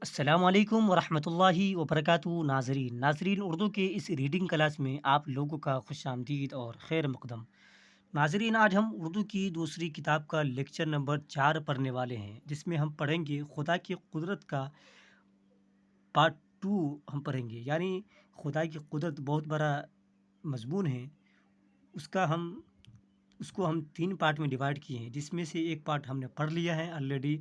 السلام علیکم ورحمۃ اللہ وبرکاتہ ناظرین اردو کے اس ریڈنگ کلاس میں آپ لوگوں کا خوش آمدید اور خیر مقدم ناظرین، آج ہم اردو کی دوسری کتاب کا لیکچر نمبر 4 پڑھنے والے ہیں، جس میں ہم پڑھیں گے خدا کی قدرت کا پارٹ 2 ہم پڑھیں گے، یعنی خدا کی قدرت بہت بڑا مضمون ہے۔ اس کا ہم اس کو ہم 3 پارٹ میں ڈیوائڈ کیے ہیں، جس میں سے ایک پارٹ ہم نے پڑھ لیا ہے آلریڈی،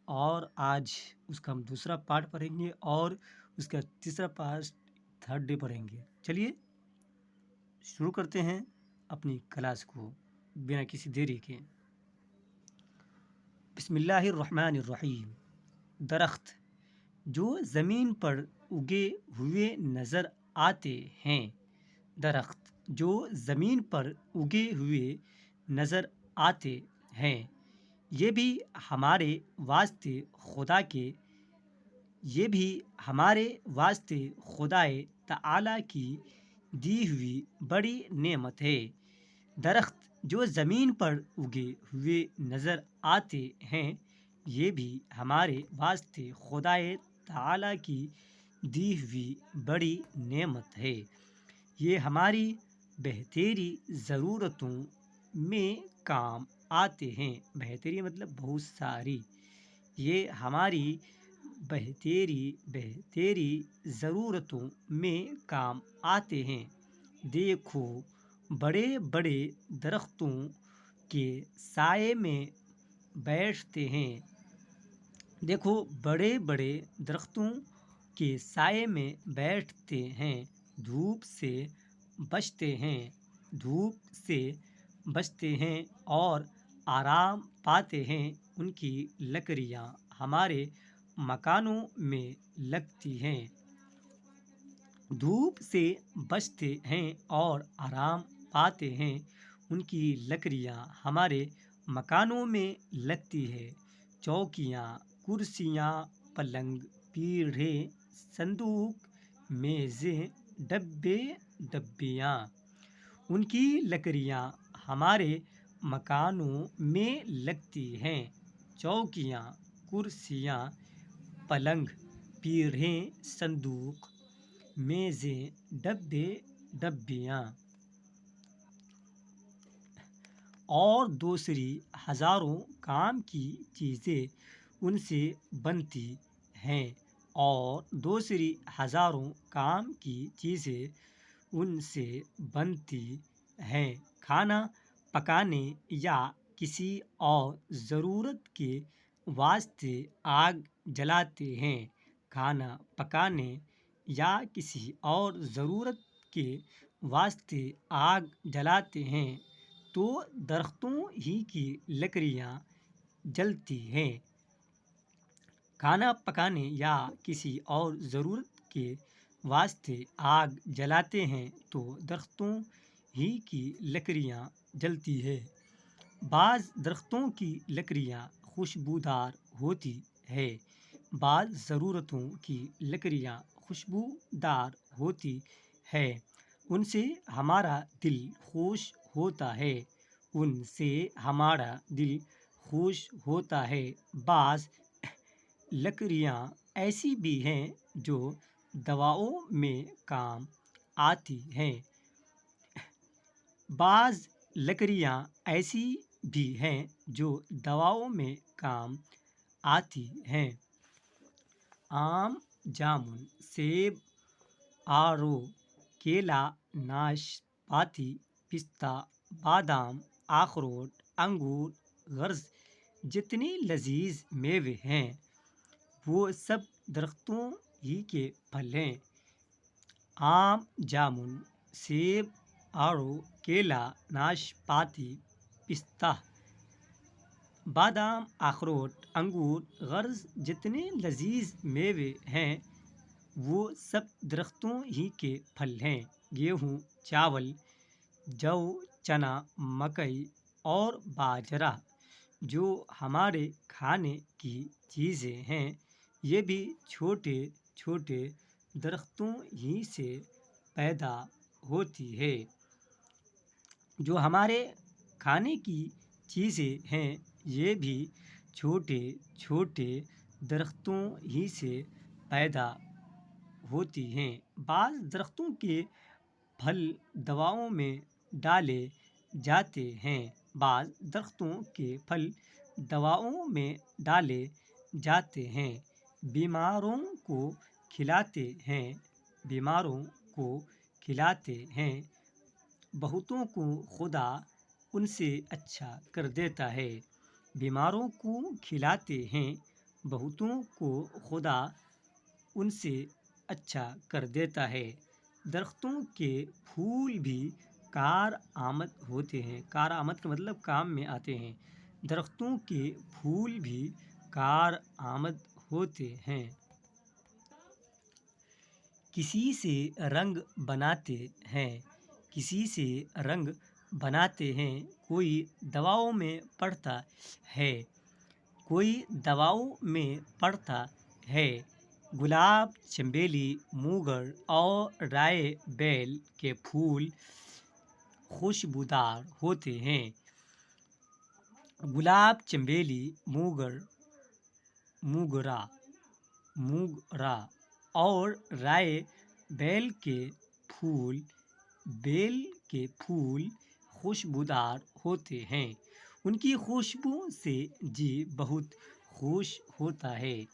اور آج اس کا ہم دوسرا پارٹ پڑھیں گے اور اس کا تیسرا پارٹ تھرڈ ڈے پڑھیں گے۔ چلیے شروع کرتے ہیں اپنی کلاس کو بنا کسی دیری کے۔ بسم اللہ الرحمن الرحیم۔ درخت جو زمین پر اگے ہوئے نظر آتے ہیں، درخت جو زمین پر اگے ہوئے نظر آتے ہیں، یہ بھی ہمارے واسطے خدا کے یہ بھی ہمارے واسطے خدائے تعالیٰ کی دی ہوئی بڑی نعمت ہے۔ درخت جو زمین پر اگے ہوئے نظر آتے ہیں، یہ بھی ہمارے واسطے خدائے تعالیٰ کی دی ہوئی بڑی نعمت ہے۔ یہ ہماری بہتری ضرورتوں میں کام آتے ہیں۔ بہتری مطلب بہت ساری۔ یہ ہماری بہتری ضرورتوں میں کام آتے ہیں۔ دیکھو بڑے بڑے درختوں کے سائے میں بیٹھتے ہیں دیکھو بڑے بڑے درختوں کے سائے میں بیٹھتے ہیں، دھوپ سے بچتے ہیں اور آرام پاتے ہیں۔ ان کی لکڑیاں ہمارے مکانوں میں لگتی ہیں، دھوپ سے بچتے ہیں اور آرام پاتے ہیں۔ ان کی لکڑیاں ہمارے مکانوں میں لگتی ہے۔ چوکیاں، کرسیاں، پلنگ، پیڑھے، صندوق، میزیں، ڈبیاں، ان کی لکڑیاں ہمارے مکانوں میں لگتی ہیں۔ چوکیاں، کرسیاں، پلنگ، پیڑھے، صندوق، میزیں، ڈبیاں اور دوسری ہزاروں کام کی چیزیں ان سے بنتی ہیں کھانا پکانے یا کسی اور ضرورت کے واسطے آگ جلاتے ہیں۔ کھانا پکانے یا کسی اور ضرورت کے واسطے آگ جلاتے ہیں تو درختوں ہی کی لکڑیاں جلتی ہیں۔ کھانا پکانے یا کسی اور ضرورت کے واسطے آگ جلاتے ہیں تو درختوں ہی کی لکڑیاں جلتی ہے۔ بعض درختوں کی لکڑیاں خوشبودار ہوتی ہے، بعض ضرورتوں کی لکڑیاں خوشبودار ہوتی ہے، ان سے ہمارا دل خوش ہوتا ہے۔ بعض لکڑیاں ایسی بھی ہیں جو دواؤں میں کام آتی ہیں۔ آم، جامن، سیب، آڑو، کیلا، ناشپاتی، پستہ، بادام، اخروٹ، انگور، خربوز جتنے لذیذ میوے ہیں وہ سب درختوں ہی کے پھل ہیں۔ آم، جامن، سیب، آڑو، کیلا، ناشپاتی، پستہ، بادام، اخروٹ، انگور، خربوز جتنے لذیذ میوے ہیں وہ سب درختوں ہی کے پھل ہیں۔ گیہوں، چاول، جو، چنا، مکئی اور باجرہ جو ہمارے کھانے کی چیزیں ہیں، یہ بھی چھوٹے چھوٹے درختوں ہی سے پیدا ہوتی ہے۔ جو ہمارے کھانے کی چیزیں ہیں، یہ بھی چھوٹے چھوٹے درختوں ہی سے پیدا ہوتی ہیں۔ بعض درختوں کے پھل دواؤں میں ڈالے جاتے ہیں۔ بعض درختوں کے پھل دواؤں میں ڈالے جاتے ہیں۔ بیماروں کو کھلاتے ہیں۔ بیماروں کو کھلاتے ہیں۔ بہتوں کو خدا ان سے اچھا کر دیتا ہے۔ بیماروں کو کھلاتے ہیں۔ بہتوں کو خدا ان سے اچھا کر دیتا ہے۔ درختوں کے پھول بھی کارآمد ہوتے ہیں۔ کارآمد کا مطلب کام میں آتے ہیں۔ درختوں کے پھول بھی کارآمد ہوتے ہیں۔ کسی سے رنگ بناتے ہیں۔ کسی سے رنگ بناتے ہیں۔ کوئی دواؤں میں پڑھتا ہے۔ کوئی دواؤں میں پڑھتا ہے۔ گلاب، چنبیلی، موگر اور رائے بیل کے پھول خوشبودار ہوتے ہیں۔ گلاب، چنبیلی، موگرا اور رائے بیل کے پھول خوشبودار ہوتے ہیں۔ ان کی خوشبو سے جی بہت خوش ہوتا ہے۔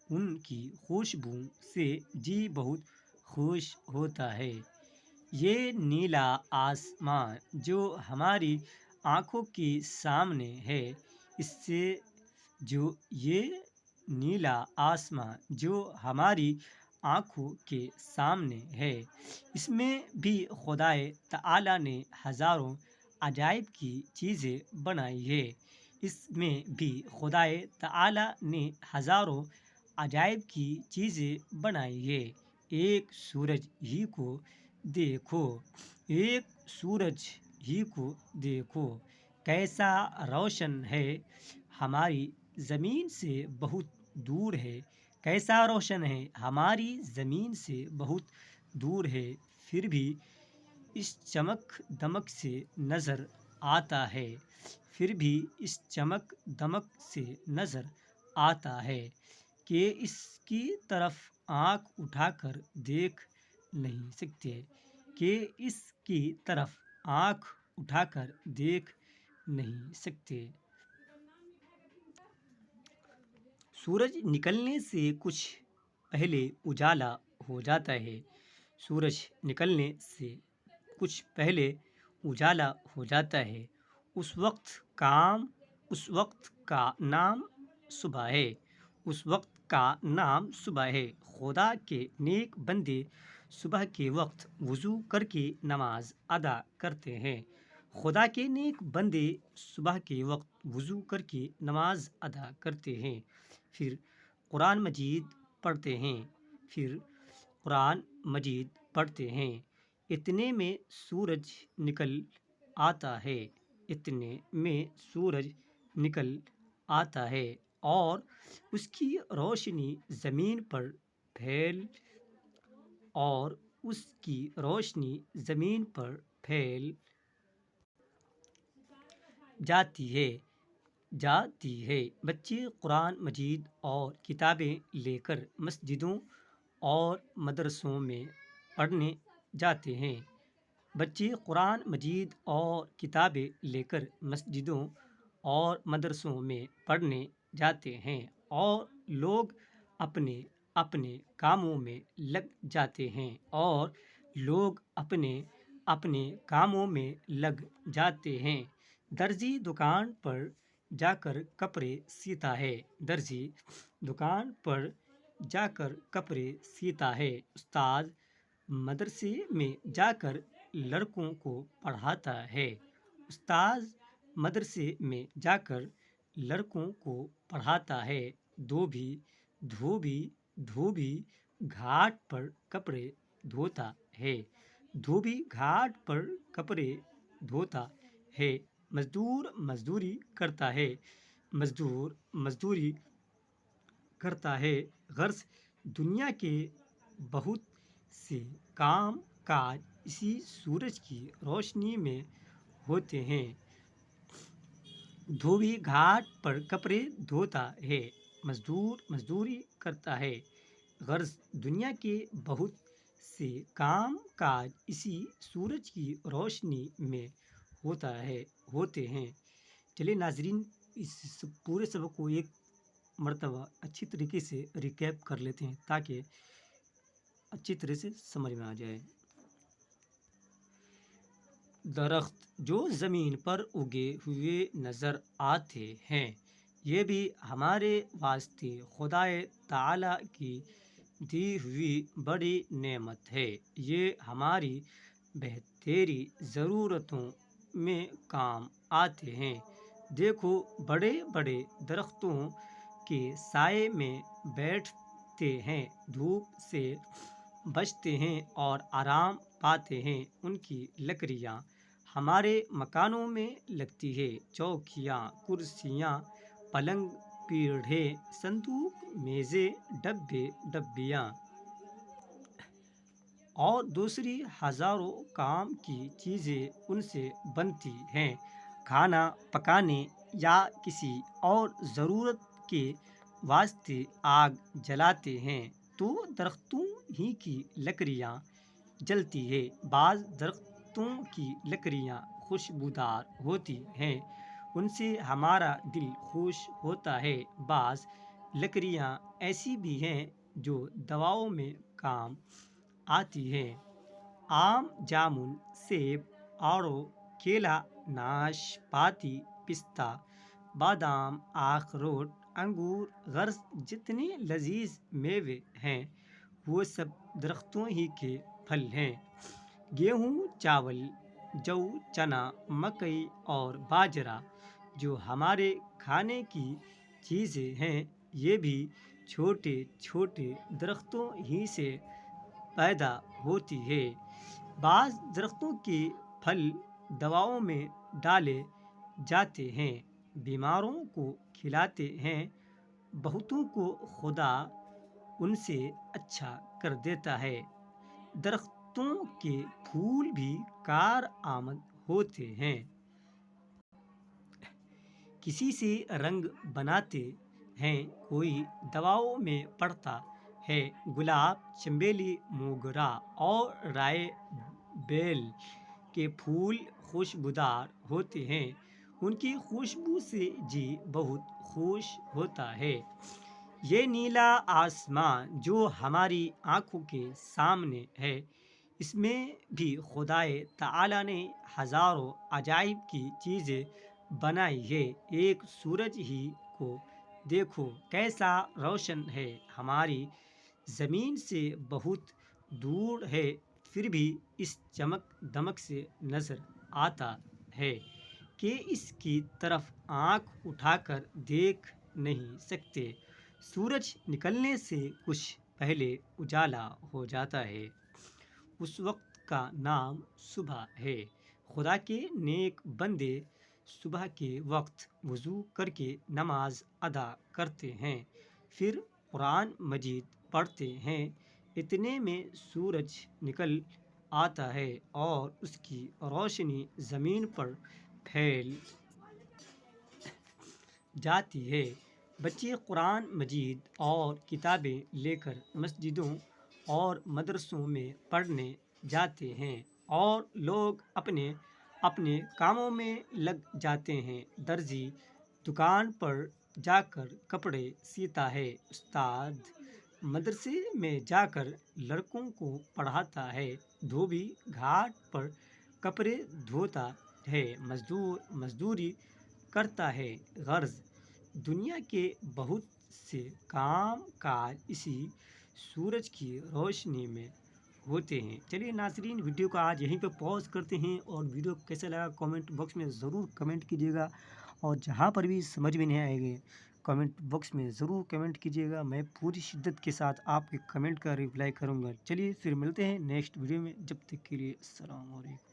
ان کی خوشبو سے جی بہت خوش ہوتا ہے۔ یہ نیلا آسمان جو ہماری آنکھوں کے سامنے ہے، یہ نیلا آسمان جو ہماری آنکھوں کے سامنے ہے، اس میں بھی خدائے تعالیٰ نے ہزاروں عجائب کی چیزیں بنائی ہے۔ اس میں بھی خدائے تعالیٰ نے ہزاروں عجائب کی چیزیں بنائی ہے۔ ایک سورج ہی کو دیکھو۔ ایک سورج ہی کو دیکھو، کیسا روشن ہے، ہماری زمین سے بہت دور ہے۔ کیسا روشن ہے، ہماری زمین سے بہت دور ہے، پھر بھی اس چمک دمک سے نظر آتا ہے۔ پھر بھی اس چمک دمک سے نظر آتا ہے کہ اس کی طرف آنکھ اٹھا کر دیکھ نہیں سکتے۔ کہ اس کی طرف آنکھ اٹھا کر دیکھ نہیں سکتے۔ سورج نکلنے سے کچھ پہلے اجالا ہو جاتا ہے۔ سورج نکلنے سے کچھ پہلے اجالا ہو جاتا ہے۔ اس وقت کا نام صبح ہے۔ اس وقت کا نام صبح ہے۔ خدا کے نیک بندے صبح کے وقت وضو کر کے نماز ادا کرتے ہیں۔ خدا کے نیک بندے صبح کے وقت وضو کر کے نماز ادا کرتے ہیں، پھر قرآن مجید پڑھتے ہیں۔ اتنے میں سورج نکل آتا ہے اور اس کی روشنی زمین پر پھیل جاتی ہے۔ بچے قرآن مجید اور کتابیں لے کر مسجدوں اور مدرسوں میں پڑھنے جاتے ہیں۔ بچے قرآن مجید اور کتابیں لے کر مسجدوں اور مدرسوں میں پڑھنے جاتے ہیں، اور لوگ اپنے اپنے کاموں میں لگ جاتے ہیں۔ درزی دکان پر جا کر کپڑے سیتا ہے۔ درزی دکان پر جا کر کپڑے سیتا ہے۔ استاد مدرسے میں جا کر لڑکوں کو پڑھاتا ہے۔ استاد مدرسے میں جا کر لڑکوں کو پڑھاتا ہے۔ دھوبی گھاٹ پر کپڑے دھوتا ہے۔ دھوبی گھاٹ پر کپڑے دھوتا ہے۔ مزدور مزدوری کرتا ہے۔ غرض دنیا کے بہت سے کام کاج اسی سورج کی روشنی میں ہوتے ہیں۔ دھوبی گھاٹ پر کپڑے دھوتا ہے۔ مزدوری کرتا ہے۔ غرض دنیا کے بہت سے کام کاج اسی سورج کی روشنی میں ہوتے ہیں۔ چلیے ناظرین، اس پورے سبق کو ایک مرتبہ اچھی طریقے سے ریکیپ کر لیتے ہیں تاکہ اچھی طرح سے سمجھ میں آ جائے۔ درخت جو زمین پر اگے ہوئے نظر آتے ہیں، یہ بھی ہمارے واسطے خدائے تعالیٰ کی دی ہوئی بڑی نعمت ہے۔ یہ ہماری بہتری ضرورتوں میں کام آتے ہیں۔ دیکھو، بڑے بڑے درختوں کے سائے میں بیٹھتے ہیں، دھوپ سے بچتے ہیں اور آرام پاتے ہیں۔ ان کی لکڑیاں ہمارے مکانوں میں لگتی ہے، چوکیاں، کرسیاں، پلنگ، پیڑھے، صندوق، میزیں، ڈبے، ڈبیاں اور دوسری ہزاروں کام کی چیزیں ان سے بنتی ہیں۔ کھانا پکانے یا کسی اور ضرورت کے واسطے آگ جلاتے ہیں تو درختوں ہی کی لکڑیاں جلتی ہے۔ بعض درختوں کی لکڑیاں خوشبودار ہوتی ہیں، ان سے ہمارا دل خوش ہوتا ہے۔ بعض لکڑیاں ایسی بھی ہیں جو دواؤں میں کام آتی ہیں۔ آم، جامن، سیب، آڑو، کیلا، ناشپاتی، پستہ، بادام، اخروٹ، انگور، غرض جتنے لذیذ میوے ہیں وہ سب درختوں ہی کے پھل ہیں۔ گیہوں، چاول، جو، چنا، مکئی اور باجرہ جو ہمارے کھانے کی چیزیں ہیں، یہ بھی چھوٹے چھوٹے درختوں ہی سے پیدا ہوتی ہے۔ بعض درختوں کے پھل دواؤں میں ڈالے جاتے ہیں، بیماروں کو کھلاتے ہیں، بہتوں کو خدا ان سے اچھا کر دیتا ہے۔ درختوں کے پھول بھی کارآمد ہوتے ہیں۔ کسی سے رنگ بناتے ہیں، کوئی دواؤں میں پڑتا ہے۔ گلاب، چنبیلی، موگرا اور رائے بیل کے پھول خوشبودار ہوتے ہیں، ان کی خوشبو سے جی بہت خوش ہوتا ہے۔ یہ نیلا آسمان جو ہماری آنکھوں کے سامنے ہے، اس میں بھی خدائے تعالیٰ نے ہزاروں عجائب کی چیزیں بنائی ہیں۔ ایک سورج ہی کو دیکھو کیسا روشن ہے، ہماری زمین سے بہت دور ہے، پھر بھی اس چمک دمک سے نظر آتا ہے کہ اس کی طرف آنکھ اٹھا کر دیکھ نہیں سکتے۔ سورج نکلنے سے کچھ پہلے اجالا ہو جاتا ہے، اس وقت کا نام صبح ہے۔ خدا کے نیک بندے صبح کے وقت وضو کر کے نماز ادا کرتے ہیں، پھر قرآن مجید پڑھتے ہیں، اتنے میں سورج نکل آتا ہے اور اس کی روشنی زمین پر پھیل جاتی ہے۔ بچے قرآن مجید اور کتابیں لے کر مسجدوں اور مدرسوں میں پڑھنے جاتے ہیں اور لوگ اپنے اپنے کاموں میں لگ جاتے ہیں۔ درزی دکان پر جا کر کپڑے سیتا ہے، استاد مدرسے میں جا کر لڑکوں کو پڑھاتا ہے، دھوبی گھاٹ پر کپڑے دھوتا ہے، مزدور مزدوری کرتا ہے۔ غرض دنیا کے بہت سے کام کاج اسی سورج کی روشنی میں ہوتے ہیں۔ چلیے ناظرین، ویڈیو کو آج یہیں پہ پوز کرتے ہیں اور ویڈیو کیسا لگا کامنٹ باکس میں ضرور کمنٹ کیجیے گا، اور جہاں پر بھی سمجھ میں نہیں آئے گا کمنٹ باکس میں ضرور کمنٹ کیجیے گا، میں پوری شدت کے ساتھ آپ کے کمنٹ کا رپلائی کروں گا۔ چلیے پھر ملتے ہیں نیکسٹ ویڈیو میں، جب تک کے لیے السلام علیکم۔